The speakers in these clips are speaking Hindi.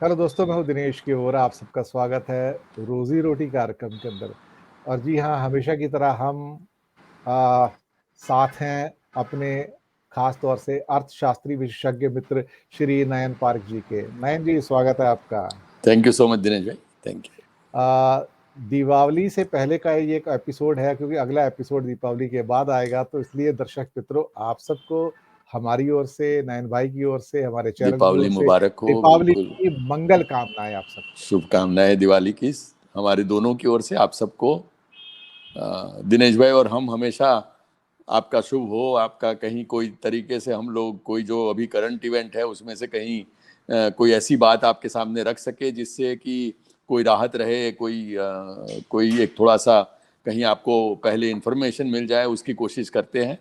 हेलो दोस्तों, मैं हूं दिनेश की ओर आप सबका स्वागत है रोजी रोटी कार्यक्रम के अंदर। और जी हाँ, हमेशा की तरह हम आ, साथ हैं अपने खास तौर से अर्थशास्त्री विशेषज्ञ मित्र श्री नयन पार्क जी के। नयन जी, स्वागत है आपका। Thank you so much Dinesh भाई, थैंक यू। आ, दीपावली से पहले का ये एक एपिसोड है, क्योंकि अगला एपिसोड दीपावली के बाद आएगा, तो इसलिए दर्शक मित्रों, आप सबको हमारी ओर से, नयन भाई की ओर से, हमारे चैनल की दीपावली ओर से मुबारक हो, दीपावली बिल्कुल। की मंगल कामनाएं आप सबको। शुभकामनाएं दिवाली की हमारे दोनों की ओर से आप सबको। दिनेश भाई, और हम हमेशा आपका शुभ हो। आपका कहीं कोई तरीके से हम लोग कोई जो अभी करंट इवेंट है उसमें से कहीं कोई ऐसी बात आपके सामने रख सके जिससे कि कोई राहत रहे, कोई एक थोड़ा सा कहीं आपको पहले इन्फॉर्मेशन मिल जाए, उसकी कोशिश करते हैं।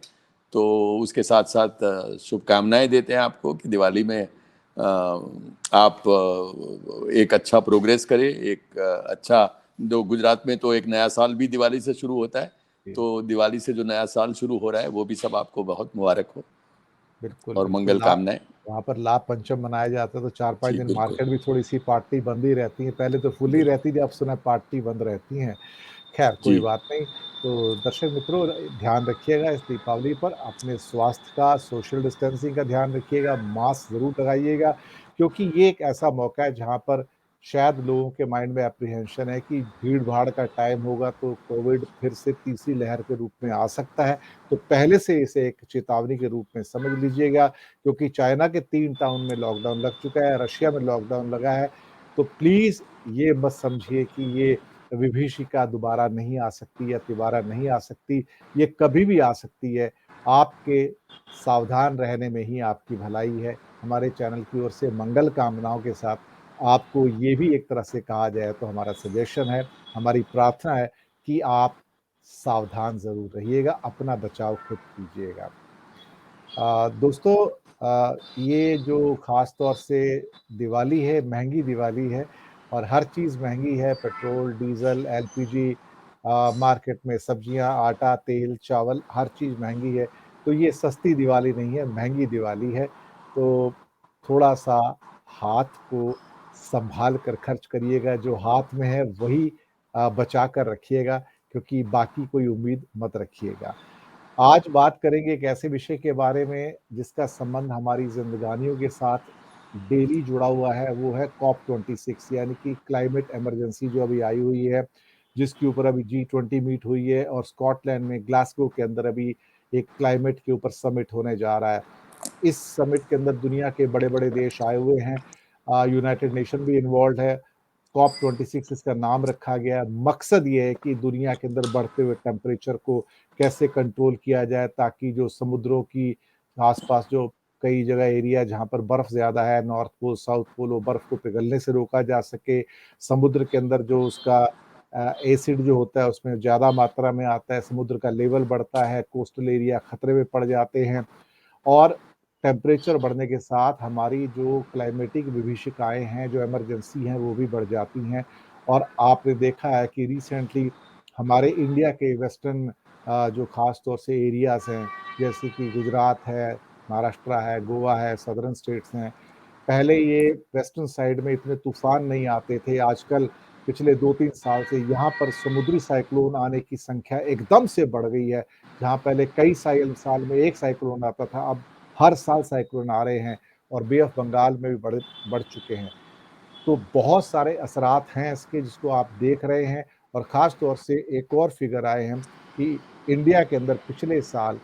तो उसके साथ साथ शुभकामनाएं देते हैं आपको कि दिवाली में आप एक अच्छा प्रोग्रेस करें, एक अच्छा, जो गुजरात में तो एक नया साल भी दिवाली से शुरू होता है, जी, तो दिवाली से जो नया साल शुरू हो रहा है वो भी सब आपको बहुत मुबारक हो बिल्कुल और बिल्कुल। मंगल कामनाएं। वहाँ पर लाभ पंचम मनाया जाता है, तो 4-5 जी दिन बिल्कुल। मार्केट भी थोड़ी सी पार्टी बंद ही रहती है। पहले तो फुल ही रहती थी, अब सुना पार्टी बंद रहती है। खैर कोई जी बात नहीं। तो दर्शक मित्रों, ध्यान रखिएगा इस दीपावली पर, अपने स्वास्थ्य का, सोशल डिस्टेंसिंग का ध्यान रखिएगा, मास्क जरूर लगाइएगा, क्योंकि ये एक ऐसा मौका है जहाँ पर शायद लोगों के माइंड में एप्रीहेंशन है कि भीड़ भाड़ का टाइम होगा तो कोविड फिर से तीसरी लहर के रूप में आ सकता है। तो पहले से इसे एक चेतावनी के रूप में समझ लीजिएगा, क्योंकि चाइना के 3 टाउन में लॉकडाउन लग चुका है, रशिया में लॉकडाउन लगा है। तो प्लीज ये मत समझिए कि ये विभीषिका दोबारा नहीं आ सकती या तिबारा नहीं आ सकती। ये कभी भी आ सकती है। आपके सावधान रहने में ही आपकी भलाई है। हमारे चैनल की ओर से मंगल कामनाओं के साथ आपको ये भी एक तरह से कहा जाए तो हमारा सजेशन है, हमारी प्रार्थना है कि आप सावधान ज़रूर रहिएगा, अपना बचाव खुद कीजिएगा। दोस्तों, ये जो ख़ास तौर से दिवाली है, महँगी दिवाली है और हर चीज़ महँगी है, पेट्रोल, डीज़ल, एलपीजी, मार्केट में सब्जियाँ, आटा, तेल, चावल, हर चीज़ महँगी है। तो ये सस्ती दिवाली नहीं है, महँगी दिवाली है। तो थोड़ा-सा हाथ को सँभाल कर खर्च करिएगा, जो हाथ में है वही बचा कर रखिएगा, क्योंकि बाकी कोई उम्मीद मत रखिएगा। आज बात करेंगे एक ऐसे विषय के बारे में जिसका संबंध हमारी ज़िंदगानियों के साथ डेली जुड़ा हुआ है, वो है कॉप 26, यानी कि क्लाइमेट इमरजेंसी जो अभी आई हुई है, जिसके ऊपर अभी G20 मीट हुई है और स्कॉटलैंड में ग्लासगो के अंदर अभी एक क्लाइमेट के ऊपर समिट होने जा रहा है। इस समिट के अंदर दुनिया के बड़े-बड़े देश आए हुए हैं। यूनाइटेड नेशन भी इन्वॉल्व्ड है। कॉप 26 इसका नाम रखा गया है। मकसद ये है कि दुनिया के अंदर बढ़ते हुए टेम्परेचर को कैसे कंट्रोल किया जाए, ताकि जो समुद्रों की आस-पास जो कई जगह एरिया जहाँ पर बर्फ ज़्यादा है, नॉर्थ पोल, साउथ पोल, वो बर्फ को पिघलने से रोका जा सके। समुद्र के अंदर जो उसका एसिड जो होता है उसमें ज़्यादा मात्रा में आता है, समुद्र का लेवल बढ़ता है, कोस्टल एरिया खतरे में पड़ जाते हैं। और टेम्परेचर बढ़ने के साथ हमारी जो क्लाइमेटिक विभीषिकाएँ हैं, जो इमरजेंसी हैं, वो भी बढ़ जाती हैं। और आपने देखा है कि रिसेंटली हमारे इंडिया के वेस्टर्न जो ख़ास तौर से एरियाज़ हैं, जैसे कि गुजरात है, महाराष्ट्र है, गोवा है, सदर्न स्टेट्स हैं। पहले ये वेस्टर्न साइड में इतने तूफ़ान नहीं आते थे, आजकल पिछले 2-3 साल से यहाँ पर समुद्री साइक्लोन आने की संख्या एकदम से बढ़ गई है। जहाँ पहले कई साल में 1 साइक्लोन आता था, अब हर साल साइक्लोन आ रहे हैं और बे ऑफ बंगाल में भी बढ़ चुके हैं। तो बहुत सारे असरात हैं इसके, जिसको आप देख रहे हैं। और ख़ास तौर से एक और फिगर आए हैं कि इंडिया के अंदर पिछले साल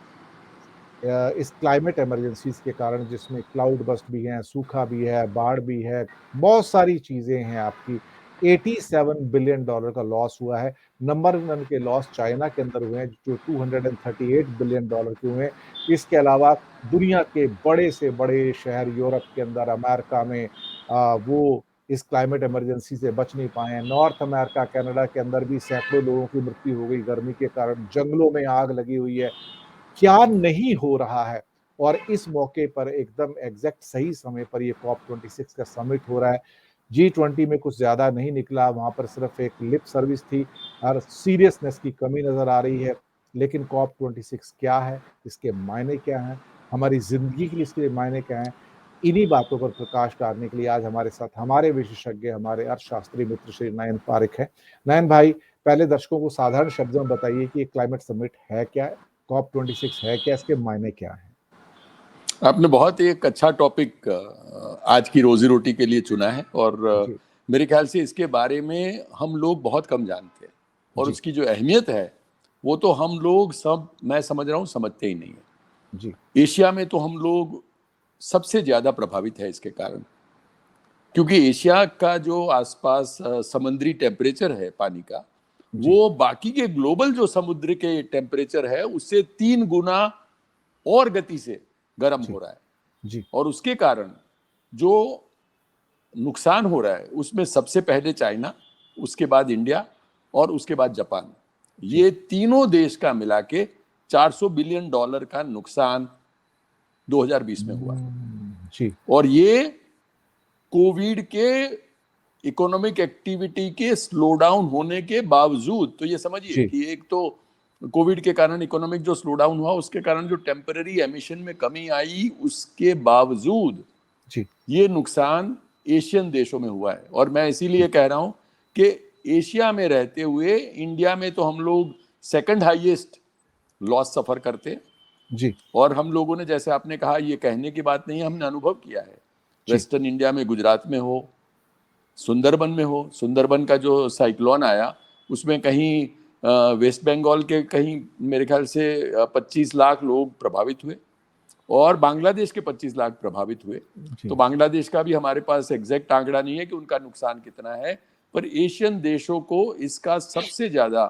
इस क्लाइमेट इमरजेंसीज़ के कारण, जिसमें क्लाउड बस्ट भी हैं, सूखा भी है, बाढ़ भी है, बहुत सारी चीज़ें हैं आपकी। $87 बिलियन का लॉस हुआ है। नंबर 1 के लॉस चाइना के अंदर हुए हैं, जो $238 बिलियन के हुए हैं। इसके अलावा दुनिया के बड़े से बड़े शहर यूरोप के अंदर, अमेरिका में वो इस क्लाइमेट इमरजेंसी से बच नहीं पाए हैं। नॉर्थ अमेरिका, कनाडा के अंदर भी सैकड़ों लोगों की मृत्यु हो गई गर्मी के कारण, जंगलों में आग लगी हुई है। क्या नहीं हो रहा है। और इस मौके पर एकदम एग्जैक्ट सही समय पर ये कॉप 26 का समिट हो रहा है। G20 में कुछ ज्यादा नहीं निकला, वहां पर सिर्फ एक लिप सर्विस थी और सीरियसनेस की कमी नजर आ रही है। लेकिन कॉप 26 क्या है, इसके मायने क्या हैं, हमारी जिंदगी के लिए इसके मायने क्या हैं, इन्हीं बातों पर प्रकाश डालने के लिए आज हमारे साथ हमारे विशेषज्ञ, हमारे अर्थशास्त्री मित्र श्री नयन पारेख हैं। नयन भाई, पहले दर्शकों को साधारण शब्दों में बताइए कि ये क्लाइमेट समिट है क्या? कॉप 26 है क्या? इसके मायने क्या हैं? आपने बहुत ही एक अच्छा टॉपिक आज की रोजी रोटी के लिए चुना है और जी, मेरे ख्याल से इसके बारे में हम लोग बहुत कम जानते हैं और जी, उसकी जो अहमियत है वो तो हम लोग सब, मैं समझ रहा हूँ, समझते ही नहीं है। जी, एशिया में तो हम लोग सबसे ज्यादा प्रभावित है इसके कारण, क्योंकि एशिया का जो आसपास समुद्री टेम्परेचर है पानी का, जी, वो बाकी के ग्लोबल जो समुद्र के टेम्परेचर है उससे 3 गुना और गति से गर्म जी, हो रहा है। जी, और उसके कारण जो नुकसान हो रहा है उसमें सबसे पहले चाइना, उसके बाद इंडिया और उसके बाद जापान, जी, ये तीनों देश का मिला के $400 बिलियन का नुकसान 2020 में हुआ है। जी, और ये कोविड के इकोनॉमिक एक्टिविटी के स्लो डाउन होने के बावजूद, तो ये समझिए जी, कि एक तो कोविड के कारण इकोनॉमिक जो स्लो डाउन हुआ उसके कारण जो टेम्पररी एमिशन में कमी आई, उसके बावजूद जी, ये नुकसान एशियन देशों में हुआ है। और मैं इसीलिए जी, कह रहा हूं कि एशिया में रहते हुए इंडिया में तो हम लोग सेकंड हाईएस्ट लॉस सफर करते हैं। जी, और हम लोगों ने, जैसे आपने कहा, ये कहने की बात नहीं है, हमने अनुभव किया है। जी, वेस्टर्न इंडिया में, गुजरात में हो, सुंदरबन में हो, सुंदरबन का जो साइक्लोन आया उसमें कहीं वेस्ट बंगाल के कहीं मेरे ख्याल से 25 लाख लोग प्रभावित हुए और बांग्लादेश के 25 लाख प्रभावित हुए। तो जी, बांग्लादेश का भी हमारे पास एग्जैक्ट आंकड़ा नहीं है कि उनका नुकसान कितना है, पर एशियन देशों को इसका सबसे ज्यादा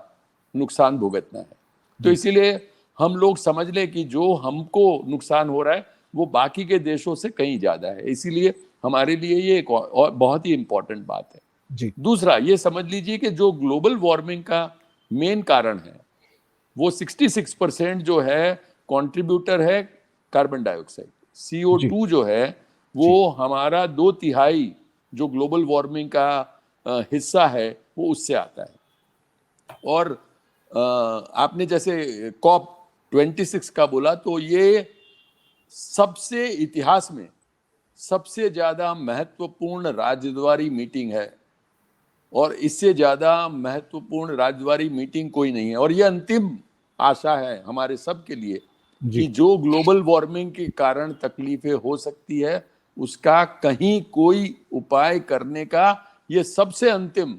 नुकसान भुगतना है। तो जी, इसीलिए हम लोग समझ लें कि जो हमको नुकसान हो रहा है वो बाकी के देशों से कहीं ज्यादा है। इसीलिए हमारे लिए ये एक और बहुत ही इंपॉर्टेंट बात है। जी, दूसरा, ये समझ लीजिए कि जो ग्लोबल वार्मिंग का मेन कारण है वो 66% जो है कंट्रीब्यूटर है कार्बन डाइऑक्साइड। जी, CO2 जो है वो जी, हमारा 2/3 जो ग्लोबल वार्मिंग का हिस्सा है वो उससे आता है। और आपने जैसे COP 26 का बोला, तो ये सबसे इतिहास में सबसे ज्यादा महत्वपूर्ण राजद्वारी मीटिंग है और इससे ज्यादा महत्वपूर्ण राजद्वारी मीटिंग कोई नहीं है। और ये अंतिम आशा है हमारे सब के लिए कि जी, जो ग्लोबल वार्मिंग के कारण तकलीफें हो सकती है उसका कहीं कोई उपाय करने का ये सबसे अंतिम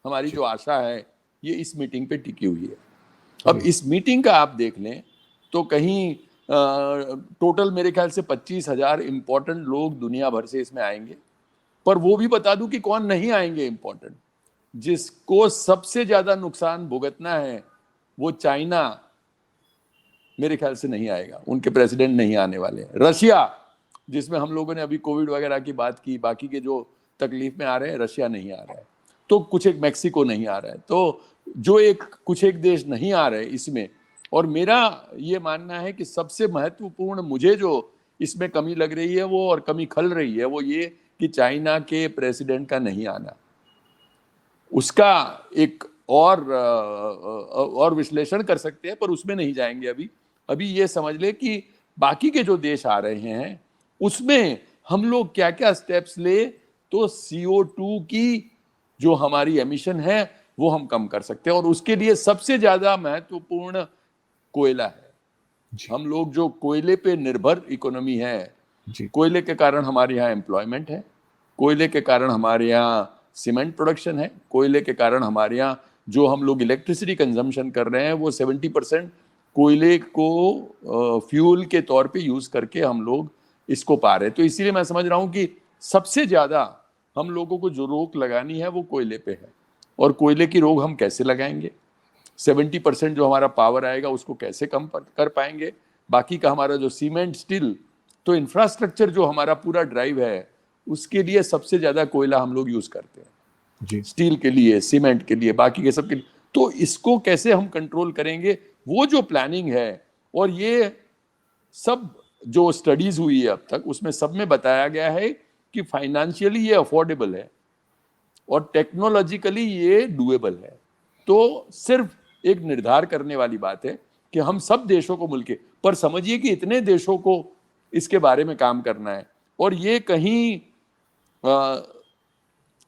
हमारी जी, जो आशा है, ये इस मीटिंग पे टिकी हुई है। अब जी, इस मीटिंग का आप देख लें तो कहीं टोटल मेरे ख्याल से 25,000 इंपॉर्टेंट लोग दुनिया भर से इसमें आएंगे। पर वो भी बता दूं कि कौन नहीं आएंगे इंपॉर्टेंट। जिसको सबसे ज्यादा नुकसान भुगतना है वो चाइना मेरे ख्याल से नहीं आएगा, उनके प्रेसिडेंट नहीं आने वाले हैं। रशिया, जिसमें हम लोगों ने अभी कोविड वगैरह की बात की, बाकी के जो तकलीफ में आ रहे हैं, रशिया नहीं आ रहा है। तो कुछ एक मैक्सिको नहीं आ रहा है। तो जो एक कुछ एक देश नहीं आ रहे इसमें। और मेरा ये मानना है कि सबसे महत्वपूर्ण मुझे जो इसमें कमी लग रही है वो, और कमी खल रही है, वो ये कि चाइना के प्रेसिडेंट का नहीं आना। उसका एक और विश्लेषण कर सकते हैं, पर उसमें नहीं जाएंगे अभी। अभी ये समझ ले कि बाकी के जो देश आ रहे हैं उसमें हम लोग क्या क्या स्टेप्स ले तो CO2 की जो हमारी एमिशन है वो हम कम कर सकते हैं। और उसके लिए सबसे ज्यादा महत्वपूर्ण कोयला है। जी, हम लोग जो कोयले पे निर्भर इकोनॉमी है, जी, कोयले के कारण हमारे यहाँ एम्प्लॉयमेंट है, कोयले के कारण हमारे यहाँ सीमेंट प्रोडक्शन है, कोयले के कारण हमारे यहाँ जो हम लोग इलेक्ट्रिसिटी कंजम्पशन कर रहे हैं वो 70% कोयले को फ्यूल के तौर पे यूज करके हम लोग इसको पा रहे हैं। तो इसीलिए मैं समझ रहा हूँ कि सबसे ज्यादा हम लोगों को जो रोक लगानी है वो कोयले पे है। और कोयले की रोक हम कैसे लगाएंगे? 70% जो हमारा पावर आएगा उसको कैसे कम कर पाएंगे? बाकी का हमारा जो सीमेंट, स्टील, तो इंफ्रास्ट्रक्चर जो हमारा पूरा ड्राइव है उसके लिए सबसे ज्यादा कोयला हम लोग यूज करते हैं, जी, स्टील के लिए, सीमेंट के लिए, बाकी के सब के लिए। तो इसको कैसे हम कंट्रोल करेंगे, वो जो प्लानिंग है। और ये सब जो स्टडीज हुई है अब तक उसमें सब में बताया गया है कि फाइनेंशियली ये अफोर्डेबल है और टेक्नोलॉजिकली ये डुएबल है। तो सिर्फ एक निर्धार करने वाली बात है कि हम सब देशों को मिलके, पर समझिए कि इतने देशों को इसके बारे में काम करना है। और ये कहीं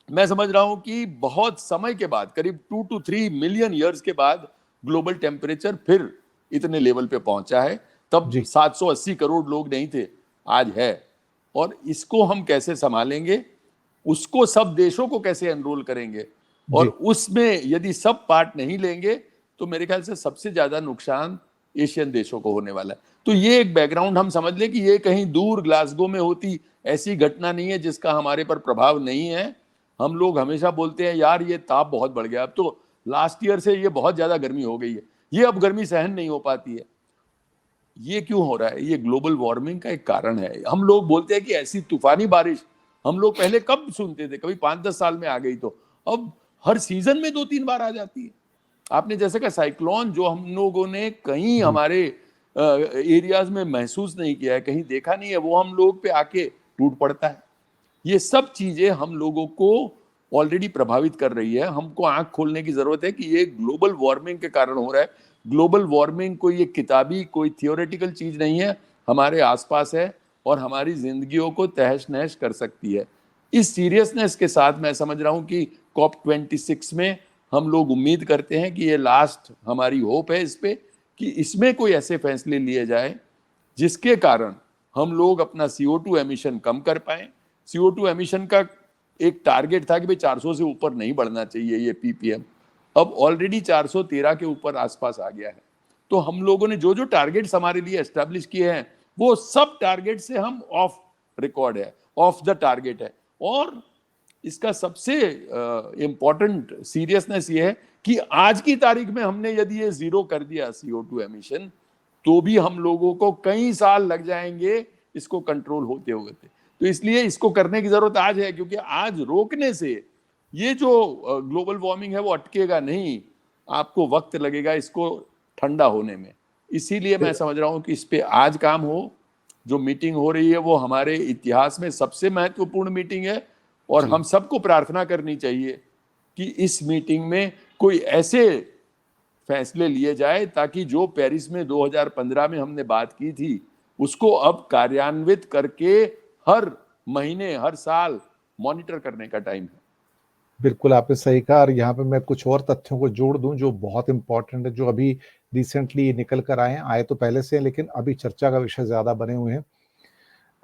मैं समझ रहा हूं कि बहुत समय के बाद, करीब 2 to 3 मिलियन ईयर्स के बाद ग्लोबल टेम्परेचर फिर इतने लेवल पे पहुंचा है। तब जी 780 करोड़ लोग नहीं थे, आज है। और इसको हम कैसे संभालेंगे, उसको सब देशों को कैसे एनरोल करेंगे, और जी उसमें यदि सब पार्ट नहीं लेंगे तो मेरे ख्याल से सबसे ज्यादा नुकसान एशियन देशों को होने वाला है। तो ये एक बैकग्राउंड हम समझ लें कि ये कहीं दूर ग्लासगो में होती ऐसी घटना नहीं है जिसका हमारे पर प्रभाव नहीं है। हम लोग हमेशा बोलते हैं यार ये ताप बहुत बढ़ गया, अब तो लास्ट ईयर से ये बहुत ज्यादा गर्मी हो गई है, ये अब गर्मी सहन नहीं हो पाती है। ये क्यों हो रहा है? ये ग्लोबल वार्मिंग का एक कारण है। हम लोग बोलते हैं कि ऐसी तूफानी बारिश हम लोग पहले कब सुनते थे, कभी 5-10 साल में आ गई, तो अब हर सीजन में 2-3 बार आ जाती है। आपने जैसे कहा साइक्लोन, जो हम लोगों ने कहीं जी हमारे एरियाज में महसूस नहीं किया है, कहीं देखा नहीं है, वो हम लोग पे आके टूट पड़ता है। ये सब चीजें हम लोगों को ऑलरेडी प्रभावित कर रही है। हमको आंख खोलने की जरूरत है कि ये ग्लोबल वार्मिंग के कारण हो रहा है। ग्लोबल वार्मिंग कोई एक किताबी, कोई थियोरेटिकल चीज नहीं है, हमारे आसपास है और हमारी जिंदगियों को तहस नहस कर सकती है। इस सीरियसनेस के साथ मैं समझ रहा हूं कि COP26 में हम लोग उम्मीद करते हैं कि ये लास्ट हमारी होप है इस पे, कि इसमें कोई ऐसे फैसले लिए जाए जिसके कारण हम लोग अपना CO2 एमिशन कम कर पाए। CO2 एमिशन का एक टारगेट था कि भाई 400 से ऊपर नहीं बढ़ना चाहिए ये ppm, अब ऑलरेडी 413 के ऊपर आसपास आ गया है। तो हम लोगों ने जो जो टारगेट्स हमारे लिए एस्टेब्लिश किए हैं वो सब टारगेट से हम ऑफ रिकॉर्ड है, ऑफ द टारगेट है। और इसका सबसे इंपॉर्टेंट सीरियसनेस ये है कि आज की तारीख में हमने यदि ये जीरो कर दिया CO2 एमिशन, तो भी हम लोगों को कई साल लग जाएंगे इसको कंट्रोल होते हुए। तो इसलिए इसको करने की जरूरत आज है, क्योंकि आज रोकने से ये जो ग्लोबल वार्मिंग है वो अटकेगा नहीं, आपको वक्त लगेगा इसको ठंडा होने में। इसीलिए मैं समझ रहा हूं कि इस पे आज काम हो। जो मीटिंग हो रही है वो हमारे इतिहास में सबसे महत्वपूर्ण मीटिंग है, और जी हम सबको प्रार्थना करनी चाहिए कि इस मीटिंग में कोई ऐसे फैसले लिए जाए ताकि जो पेरिस में 2015 में हमने बात की थी उसको अब कार्यान्वित करके हर महीने, हर साल मॉनिटर करने का टाइम है। बिल्कुल आपने सही कहा। और यहाँ पे मैं कुछ और तथ्यों को जोड़ दूं जो बहुत इंपॉर्टेंट है, जो अभी रिसेंटली निकल कर आए हैं, आए तो पहले से हैं लेकिन अभी चर्चा का विषय ज्यादा बने हुए हैं।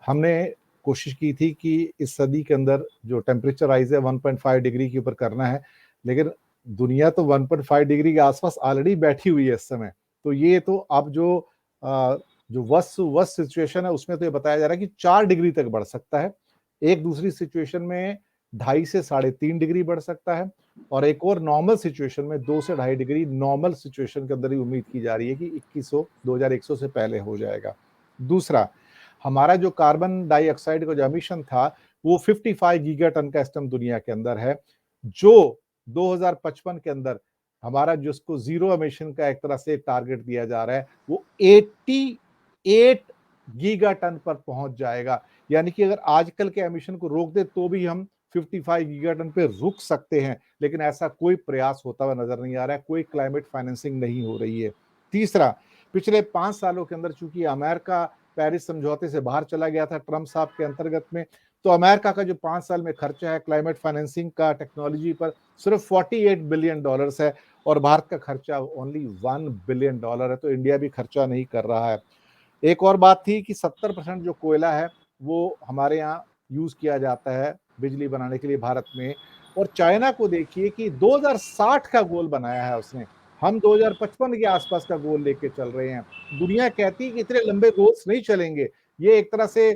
हमने कोशिश की थी कि इस सदी के अंदर जो टेम्परेचर राइज है 1.5 डिग्री के ऊपर करना है, लेकिन दुनिया तो 1.5 डिग्री के आसपास ऑलरेडी बैठी हुई है इस समय। तो ये तो अब जो वर्स्ट सिचुएशन है उसमें तो ये बताया जा रहा है कि 4 डिग्री तक बढ़ सकता है। एक दूसरी सिचुएशन में 2.5 से 3.5 डिग्री बढ़ सकता है, और एक और नॉर्मल सिचुएशन में 2 से 2.5 डिग्री नॉर्मल सिचुएशन के अंदर ही उम्मीद की जा रही है कि 2100 से पहले हो जाएगा। दूसरा, हमारा जो कार्बन डाइऑक्साइड का जो एमिशन था वो 55 गीगाटन का इस टाइम दुनिया के अंदर है, जो 2055 के अंदर हमारा जिसको जीरो एमिशन का एक तरह से टारगेट दिया जा रहा है वो 88 गीगाटन पर पहुंच जाएगा। यानी कि अगर आजकल के एमिशन को रोक दे तो भी हम 55 गीगाटन पे रुक सकते हैं, लेकिन ऐसा कोई प्रयास होता हुआ नजर नहीं आ रहा है, कोई क्लाइमेट फाइनेंसिंग नहीं हो रही है। तीसरा, पिछले 5 सालों के अंदर चूंकि अमेरिका पेरिस समझौते से बाहर चला गया था ट्रम्प साहब के अंतर्गत में, तो अमेरिका का जो 5 साल में खर्चा है क्लाइमेट फाइनेंसिंग का टेक्नोलॉजी पर सिर्फ $48 बिलियन है, और भारत का खर्चा ओनली $1 बिलियन है। तो इंडिया भी खर्चा नहीं कर रहा है। एक और बात थी कि 70% जो कोयला है वो हमारे यहाँ यूज किया जाता है बिजली बनाने के लिए भारत में, और चाइना को देखिए कि 2060 का गोल बनाया है उसने, हम 2055 के आसपास का गोल लेके चल रहे हैं। दुनिया कहती है कि इतने लंबे गोल्स नहीं चलेंगे। ये एक तरह से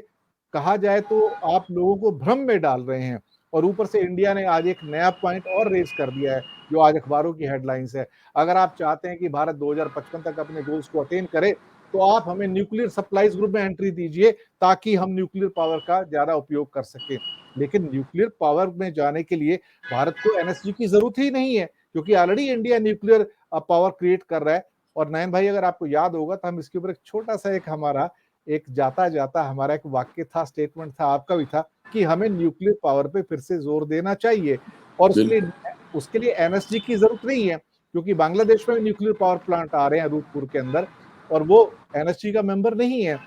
कहा जाए तो आप लोगों को भ्रम में डाल रहे हैं। और ऊपर से इंडिया ने आज एक नया पॉइंट और रेज कर दिया है जो आज अखबारों की हेडलाइंस है। अगर आप चाहते हैं कि भारत 2055 तक अपने गोल्स को अटेन करे तो आप हमें न्यूक्लियर सप्लाईज ग्रुप में एंट्री दीजिए ताकि हम न्यूक्लियर पावर का ज्यादा उपयोग कर सकें। लेकिन न्यूक्लियर पावर में जाने के लिए भारत को एनएसजी की जरूरत ही नहीं है, क्योंकि already India nuclear power create कर रहा है। और नयन भाई, अगर आपको याद होगा तो हम इसके ऊपर एक छोटा सा एक जाता जाता हमारा एक वाक्य था, स्टेटमेंट था, आपका भी था, कि हमें न्यूक्लियर पावर पे फिर से जोर देना चाहिए। और उसके लिए एनएसजी की जरूरत नहीं है, क्योंकि बांग्लादेश में न्यूक्लियर पावर प्लांट आ रहे हैं रूपपुर के अंदर, और वो एनएसजी का मेंबर नहीं है।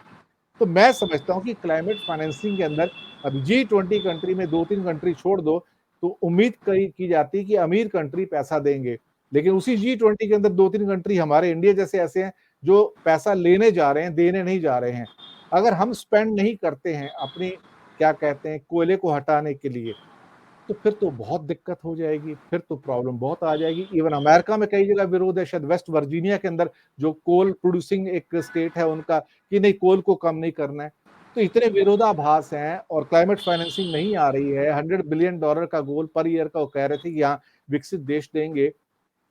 तो मैं समझता हूँ कि क्लाइमेट फाइनेंसिंग के अंदर अब G20 कंट्री में 2-3 कंट्री छोड़ दो, तो उम्मीद की जाती है कि अमीर कंट्री पैसा देंगे। लेकिन उसी G20 के अंदर 2-3 कंट्री हमारे इंडिया जैसे ऐसे हैं, जो पैसा लेने जा रहे हैं, देने नहीं जा रहे हैं। अगर हम स्पेंड नहीं करते हैं अपनी क्या कहते हैं कोयले को हटाने के लिए, तो फिर तो बहुत दिक्कत हो जाएगी, फिर तो प्रॉब्लम बहुत आ जाएगी। इवन अमेरिका में कई जगह विरोध है, शायद वेस्ट वर्जीनिया के अंदर जो कोल प्रोड्यूसिंग एक स्टेट है उनका, कि नहीं कोल को कम नहीं करना है। तो इतने विरोधाभास हैं और क्लाइमेट फाइनेंसिंग नहीं आ रही है। $100 बिलियन का गोल पर ईयर का वो कह रहे थे कि यहाँ विकसित देश देंगे।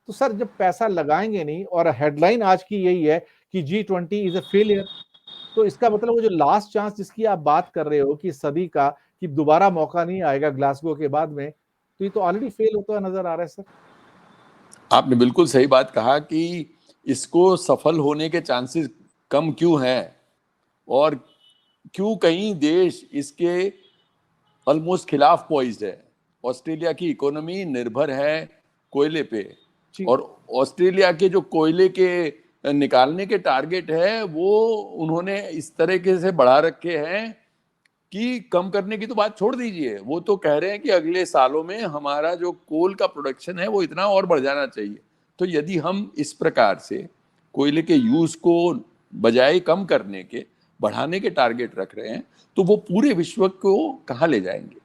तो सर जब पैसा लगाएंगे नहीं, और हेडलाइन आज की यही है कि G20 इज अ फेलियर, तो इसका मतलब वो जो लास्ट चांस जिसकी आप बात कर रहे हो कि सदी का, कि दोबारा मौका नहीं आएगा ग्लासगो के बाद में, तो ये तो ऑलरेडी फेल होता नजर आ रहा है सर। आपने बिल्कुल सही बात कहा कि इसको सफल होने के चांसेस कम क्यों हैं, और क्यों कई देश इसके ऑलमोस्ट खिलाफ पॉइज्ड है। ऑस्ट्रेलिया की इकोनॉमी निर्भर है कोयले पे, जी। और ऑस्ट्रेलिया के जो कोयले के निकालने के टारगेट है वो उन्होंने इस तरीके से बढ़ा रखे हैं कि कम करने की तो बात छोड़ दीजिए, वो तो कह रहे हैं कि अगले सालों में हमारा जो कोल का प्रोडक्शन है वो इतना और बढ़ जाना चाहिए। तो यदि हम इस प्रकार से कोयले के यूज को बजाय कम करने के बढ़ाने के टारगेट रख रहे हैं, तो वो पूरे विश्व को कहाँ ले जाएंगे।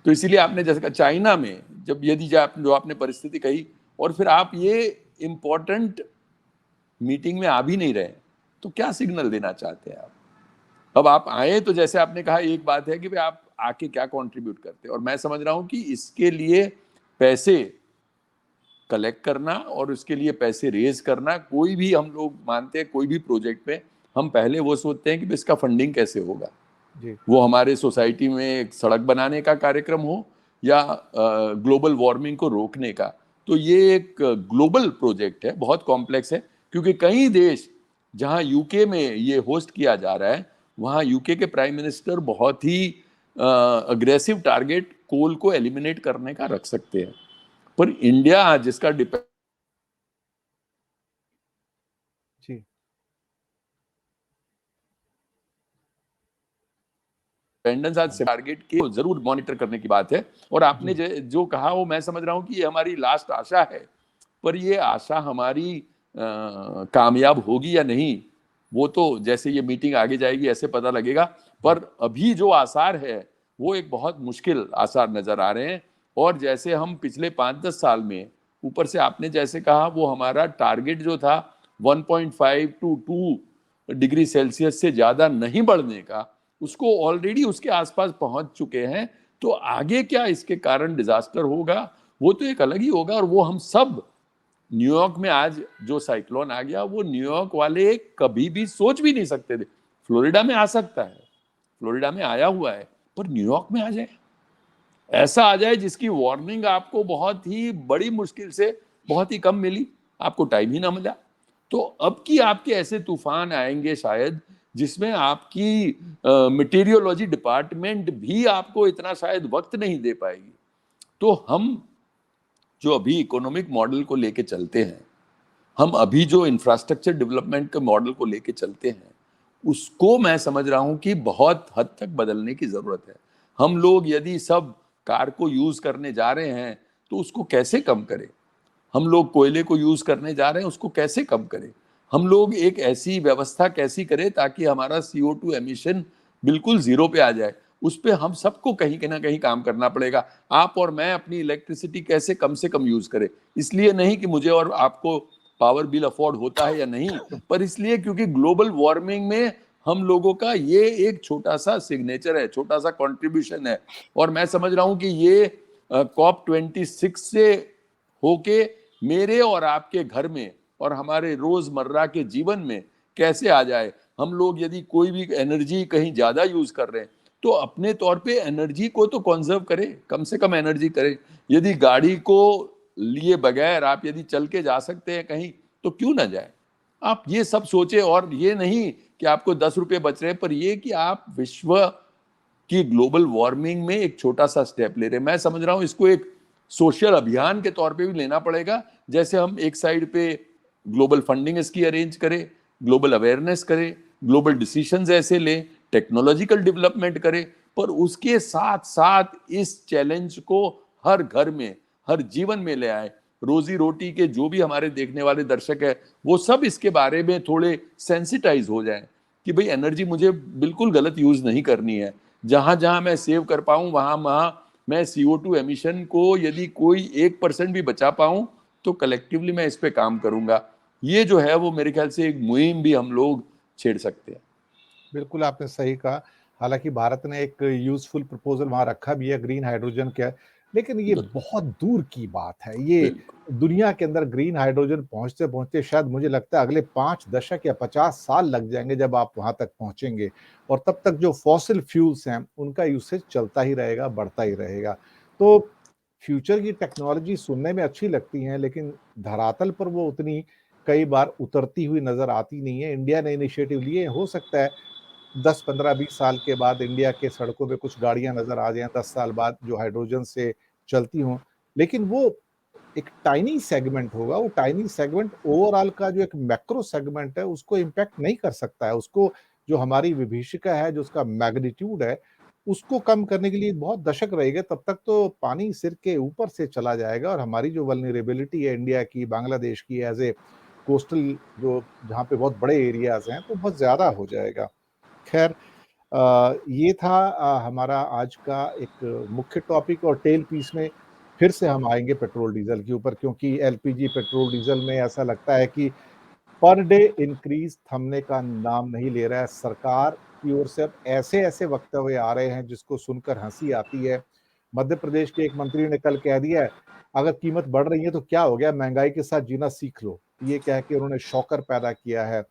तो इसीलिए आपने जैसे कहा चाइना में, जब यदि जो आपने परिस्थिति कही, और फिर आप ये इंपॉर्टेंट मीटिंग में आ भी नहीं रहे, तो क्या सिग्नल देना चाहते हैं आप। अब आप आए तो जैसे आपने कहा, एक बात है कि भाई आप आके क्या कंट्रीब्यूट करते हैं, और मैं समझ रहा हूं कि इसके लिए पैसे कलेक्ट करना और उसके लिए पैसे रेज करना, कोई भी हम लोग मानते हैं कोई भी प्रोजेक्ट में हम पहले वो सोचते हैं कि इसका फंडिंग कैसे होगा। जी। वो हमारे सोसाइटी में एक सड़क बनाने का कार्यक्रम हो या ग्लोबल वार्मिंग को रोकने का, तो ये एक ग्लोबल प्रोजेक्ट है, बहुत कॉम्प्लेक्स है, क्योंकि कई देश जहां यूके में ये होस्ट किया जा रहा है, वहां यूके के प्राइम मिनिस्टर बहुत ही अग्रेसिव टारगेट कोल को एलिमिनेट करने का रख सकते हैं। पर इंडिया जिसका जी। डिपेंडेंस आज टारगेट के जरूर मॉनिटर करने की बात है। और आपने जी। जो कहा वो मैं समझ रहा हूं कि ये हमारी लास्ट आशा है, पर ये आशा हमारी कामयाब होगी या नहीं, वो तो जैसे ये मीटिंग आगे जाएगी ऐसे पता लगेगा। पर अभी जो आसार है वो एक बहुत मुश्किल आसार नजर आ रहे हैं। और जैसे हम पिछले 5-10 साल में, ऊपर से आपने जैसे कहा, वो हमारा टारगेट जो था 1.5 टू 2 डिग्री सेल्सियस से ज्यादा नहीं बढ़ने का, उसको ऑलरेडी उसके आसपास पहुंच चुके हैं। तो आगे क्या इसके कारण डिजास्टर होगा वो तो एक अलग ही होगा। और वो हम सब, न्यूयॉर्क में आज जो साइक्लोन आ गया, वो न्यूयॉर्क वाले कभी भी सोच भी नहीं सकते थे। फ्लोरिडा में आ सकता है, फ्लोरिडा में आया हुआ है, पर न्यूयॉर्क में आ जाए, ऐसा आ जाए जिसकी वार्निंग आपको बहुत ही बड़ी मुश्किल से बहुत ही कम मिली, आपको टाइम ही ना मिला। तो अब की आपके ऐसे तूफान आएंगे शायद, जिसमें आपकी मटेरियोलॉजी डिपार्टमेंट भी आपको इतना शायद वक्त नहीं दे पाएगी। तो हम जो अभी इकोनॉमिक मॉडल को लेके चलते हैं, हम अभी जो इंफ्रास्ट्रक्चर डेवलपमेंट के मॉडल को लेके चलते हैं, उसको मैं समझ रहा हूं कि बहुत हद तक बदलने की जरूरत है। हम लोग यदि सब कार को यूज करने जा रहे हैं तो उसको कैसे कम करें। हम लोग कोयले को यूज करने जा रहे हैं, उसको कैसे कम करें। हम लोग एक ऐसी व्यवस्था कैसी करें ताकि हमारा CO2 एमिशन बिल्कुल जीरो पे आ जाए। उस पर हम सबको कहीं ना कहीं काम करना पड़ेगा। आप और मैं अपनी इलेक्ट्रिसिटी कैसे कम से कम यूज करें, इसलिए नहीं कि मुझे और आपको पावर बिल अफोर्ड होता है या नहीं, पर इसलिए क्योंकि ग्लोबल वार्मिंग में हम लोगों का ये एक छोटा सा सिग्नेचर है, छोटा सा कंट्रीब्यूशन है। और मैं समझ रहा हूं कि ये COP26 से होके मेरे और आपके घर में और हमारे रोजमर्रा के जीवन में कैसे आ जाए। हम लोग यदि कोई भी एनर्जी कहीं ज्यादा यूज कर रहे हैं, तो अपने तौर पे एनर्जी को तो कंजर्व करें, कम से कम एनर्जी करें। यदि गाड़ी को लिए बगैर आप यदि चल के जा सकते हैं कहीं, तो क्यों ना जाए। आप ये सब सोचे, और ये नहीं कि आपको 10 रुपए बच रहे हैं, पर ये कि आप विश्व की ग्लोबल वार्मिंग में एक छोटा सा स्टेप ले रहे हैं। मैं समझ रहा हूं इसको एक सोशल अभियान के तौर पे भी लेना पड़ेगा। जैसे हम एक साइड पे ग्लोबल फंडिंग इसकी अरेंज करें, ग्लोबल अवेयरनेस करें, ग्लोबल डिसीजंस ऐसे ले, टेक्नोलॉजिकल डेवलपमेंट करे, पर उसके साथ साथ इस चैलेंज को हर घर में, हर जीवन में ले आए। रोजी रोटी के जो भी हमारे देखने वाले दर्शक है, वो सब इसके बारे में थोड़े सेंसिटाइज हो जाएं कि भाई एनर्जी मुझे बिल्कुल गलत यूज नहीं करनी है। जहां जहां मैं सेव कर पाऊं वहां वहां मैं CO2 एमिशन को यदि कोई 1% भी बचा पाऊं तो कलेक्टिवली मैं इस पे काम करूंगा। ये जो है वो मेरे ख्याल से एक मुहिम भी हम लोग छेड़ सकते हैं। बिल्कुल आपने सही कहा। हालांकि भारत ने एक यूजफुल प्रपोजल वहां रखा भी है ग्रीन हाइड्रोजन का, लेकिन ये बिल्कुल बहुत दूर की बात है। ये बिल्कुल दुनिया के अंदर ग्रीन हाइड्रोजन पहुंचते पहुंचते शायद मुझे लगता है अगले 5 दशक या 50 साल लग जाएंगे जब आप वहां तक पहुंचेंगे, और तब तक जो फॉसिल फ्यूल्स हैं उनका यूसेज चलता ही रहेगा, बढ़ता ही रहेगा। तो फ्यूचर की टेक्नोलॉजी सुनने में अच्छी लगती हैं, लेकिन धरातल पर वो उतनी कई बार उतरती हुई नजर आती नहीं है। इंडिया ने इनिशिएटिव लिए, हो सकता है 10, 15, 20 साल के बाद इंडिया के सड़कों पे कुछ गाड़ियां नजर आ जाएं, 10 साल बाद जो हाइड्रोजन से चलती हों, लेकिन वो एक टाइनी सेगमेंट होगा। वो टाइनी सेगमेंट ओवरऑल का जो एक मैक्रो सेगमेंट है उसको इम्पैक्ट नहीं कर सकता है। उसको, जो हमारी विभीषिका है, जो उसका मैग्नीट्यूड है, उसको कम करने के लिए बहुत दशक रहेंगे। तब तक तो पानी सिर के ऊपर से चला जाएगा और हमारी जो वल्नरेबिलिटी है इंडिया की, बांग्लादेश की, एज ए कोस्टल, जो जहाँ पे बहुत बड़े एरियाज हैं, तो बहुत ज्यादा हो जाएगा। खैर, ये था हमारा आज का एक मुख्य टॉपिक, और टेल पीस में फिर से हम आएंगे पेट्रोल डीजल के ऊपर, क्योंकि एलपीजी पेट्रोल डीजल में ऐसा लगता है कि पर डे इंक्रीज थमने का नाम नहीं ले रहा है। सरकार की ओर से अब ऐसे ऐसे वक्तव्य आ रहे हैं जिसको सुनकर हंसी आती है। मध्य प्रदेश के एक मंत्री ने कल कह दिया है, अगर कीमत बढ़ रही है तो क्या हो गया, महंगाई के साथ जीना सीख लो। ये कह के उन्होंने शॉकर पैदा किया है।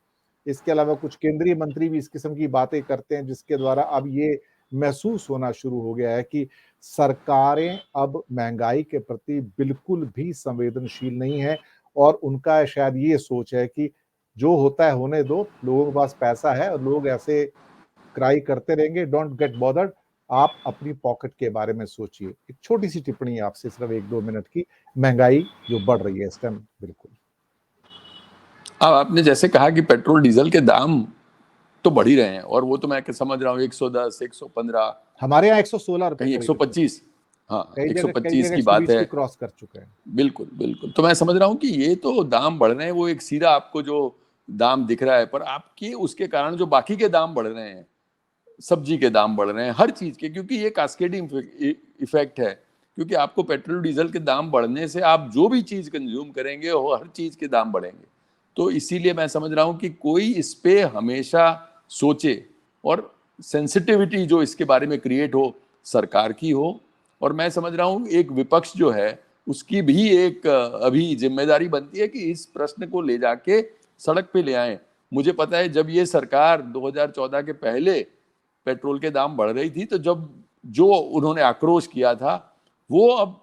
इसके अलावा कुछ केंद्रीय मंत्री भी इस किस्म की बातें करते हैं, जिसके द्वारा अब ये महसूस होना शुरू हो गया है कि सरकारें अब महंगाई के प्रति बिल्कुल भी संवेदनशील नहीं है, और उनका शायद ये सोच है कि जो होता है होने दो, लोगों के पास पैसा है और लोग ऐसे क्राई करते रहेंगे, डोंट गेट बॉदर्ड, आप अपनी पॉकेट के बारे में सोचिए। एक छोटी सी टिप्पणी आपसे, सिर्फ 1-2 मिनट की, महंगाई जो बढ़ रही है इस टाइम, बिल्कुल। अब आपने जैसे कहा कि पेट्रोल डीजल के दाम तो बढ़ ही रहे हैं, और वो तो मैं समझ रहा हूँ 110, 115, हमारे यहाँ 116 रुपए कहीं खरीद रहे हैं। 125, हाँ कई 125 जगह की बात 120 है। भी क्रॉस कर चुके हैं। बिल्कुल बिल्कुल, तो मैं समझ रहा हूँ कि ये तो दाम बढ़ रहे हैं, वो एक सीधा आपको जो दाम दिख रहा है, पर आपके उसके कारण जो बाकी के दाम बढ़ रहे हैं, सब्जी के दाम बढ़ रहे हैं, हर चीज के, क्योंकि ये कास्केडिंग इफेक्ट है। क्योंकि आपको पेट्रोल डीजल के दाम बढ़ने से आप जो भी चीज कंज्यूम करेंगे वो हर चीज के दाम बढ़ेंगे। तो इसीलिए मैं समझ रहा हूँ कि कोई इस पे हमेशा सोचे, और सेंसिटिविटी जो इसके बारे में क्रिएट हो, सरकार की हो। और मैं समझ रहा हूँ एक विपक्ष जो है उसकी भी एक अभी जिम्मेदारी बनती है कि इस प्रश्न को ले जाके सड़क पे ले आए। मुझे पता है जब ये सरकार 2014 के पहले पेट्रोल के दाम बढ़ रही थी, तो जब जो उन्होंने आक्रोश किया था, वो अब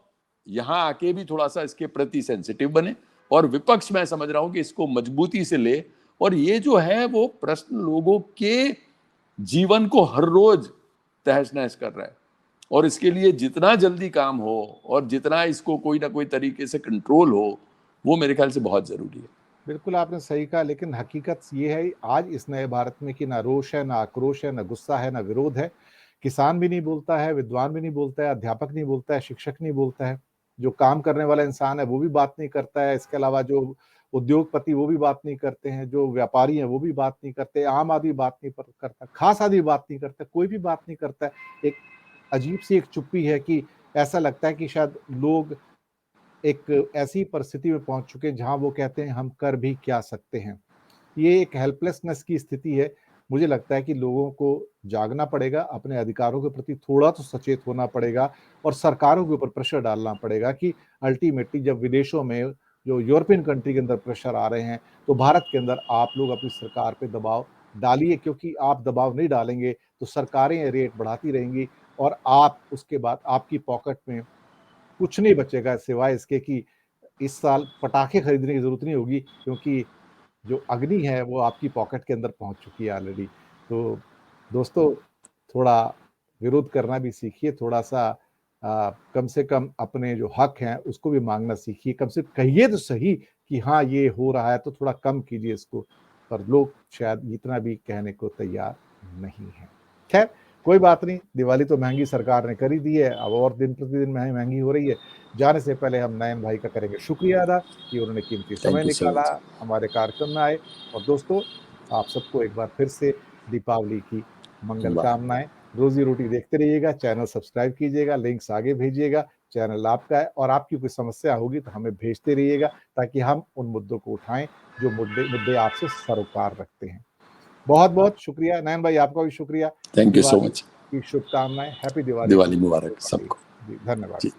यहाँ आके भी थोड़ा सा इसके प्रति सेंसिटिव बने, और विपक्ष मैं समझ रहा हूँ कि इसको मजबूती से ले। और ये जो है वो प्रश्न लोगों के जीवन को हर रोज तहस नहस कर रहा है, और इसके लिए जितना जल्दी काम हो और जितना इसको कोई ना कोई तरीके से कंट्रोल हो, वो मेरे ख्याल से बहुत जरूरी है। बिल्कुल आपने सही कहा, लेकिन हकीकत ये है आज इस नए भारत में कि ना रोष है, ना आक्रोश है, ना गुस्सा है, ना विरोध है। किसान भी नहीं बोलता है, विद्वान भी नहीं बोलता है, अध्यापक नहीं बोलता है, शिक्षक नहीं बोलता है, जो काम करने वाला इंसान है वो भी बात नहीं करता है। इसके अलावा जो उद्योगपति वो भी बात नहीं करते हैं, जो व्यापारी हैं वो भी बात नहीं करते, आम आदमी बात नहीं करता, खास आदमी बात नहीं करता, कोई भी बात नहीं करता है। एक अजीब सी एक चुप्पी है कि ऐसा लगता है कि शायद लोग एक ऐसी परिस्थिति में पहुंच चुके हैं जहां वो कहते हैं हम कर भी क्या सकते हैं। ये एक हेल्पलेसनेस की स्थिति है। मुझे लगता है कि लोगों को जागना पड़ेगा, अपने अधिकारों के प्रति थोड़ा तो सचेत होना पड़ेगा, और सरकारों के ऊपर प्रेशर डालना पड़ेगा कि अल्टीमेटली जब विदेशों में, जो यूरोपियन कंट्री के अंदर प्रेशर आ रहे हैं, तो भारत के अंदर आप लोग अपनी सरकार पे दबाव डालिए, क्योंकि आप दबाव नहीं डालेंगे तो सरकारें रेट बढ़ाती रहेंगी, और आप उसके बाद आपकी पॉकेट में कुछ नहीं बचेगा सिवाय इसके कि इस साल पटाखे खरीदने की जरूरत नहीं होगी, क्योंकि जो अग्नि है वो आपकी पॉकेट के अंदर पहुंच चुकी है ऑलरेडी। तो दोस्तों, थोड़ा विरोध करना भी सीखिए, थोड़ा सा कम से कम अपने जो हक हैं उसको भी मांगना सीखिए, कम से कम कहिए तो सही कि हाँ ये हो रहा है, तो थोड़ा कम कीजिए इसको। पर लोग शायद इतना भी कहने को तैयार नहीं है। खैर कोई बात नहीं, दिवाली तो महंगी सरकार ने कर ही दी है, अब और दिन प्रतिदिन महंगी हो रही है। जाने से पहले हम नयन भाई का करेंगे शुक्रिया अदा कि उन्होंने कीमती समय थैंक यू सो निकाला, मच। हमारे कार्यक्रम में आए। और दोस्तों, आप सबको एक बार फिर से दीपावली की मंगल वाह। कामनाएं। रोजी रोटी देखते रहिएगा, चैनल सब्सक्राइब कीजिएगा, लिंक्स आगे भेजिएगा। चैनल आपका है और आपकी कोई समस्या होगी तो हमें भेजते रहिएगा ताकि हम उन मुद्दों को उठाएं जो मुद्दे मुद्दे आपसे सरोकार रखते हैं। बहुत बहुत शुक्रिया नयन भाई, आपका भी शुक्रिया। Thank you so Diwali much. की शुभकामनाएं, हैप्पी दिवाली टू दिवाली मुबारक एवरीबॉडी। सबको। जी धन्यवाद। जी।